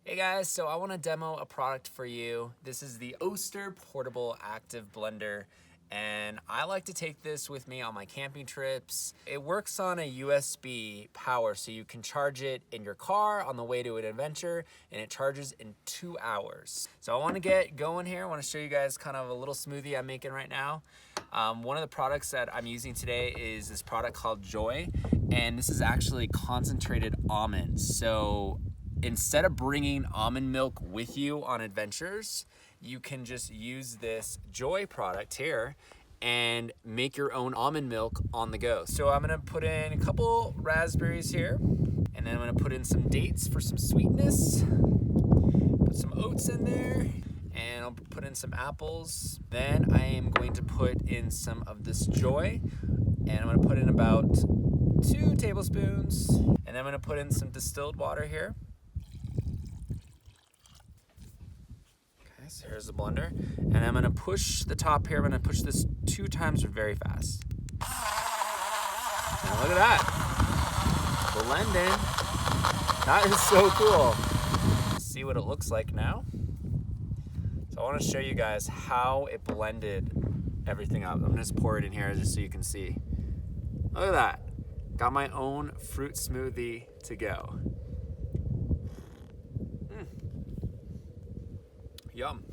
Hey guys, so I want to demo a product for you. This is the Oster Portable Active Blender, and I like to take this with me on my camping trips. It works on a USB power, so you can charge it in your car on the way to an adventure, and it charges in 2 hours. So I want to get going here. I want to show you guys kind of a little smoothie I'm making right now. One of the products that I'm using today is this product called Joy, and this is actually concentrated almonds. So instead of bringing almond milk with you on adventures, you can just use this Joy product here and make your own almond milk on the go. So I'm gonna put in a couple raspberries here, and then I'm gonna put in some dates for some sweetness, put some oats in there, and I'll put in some apples. Then I am going to put in some of this Joy, and I'm gonna put in about 2 tablespoons, and then I'm gonna put in some distilled water here. So here's the blender, and I'm gonna push the top here. I'm gonna push this 2 times very fast. And look at that, blending. That is so cool. See what it looks like now. So I wanna show you guys how it blended everything up. I'm gonna just pour it in here just so you can see. Look at that. Got my own fruit smoothie to go. Yum.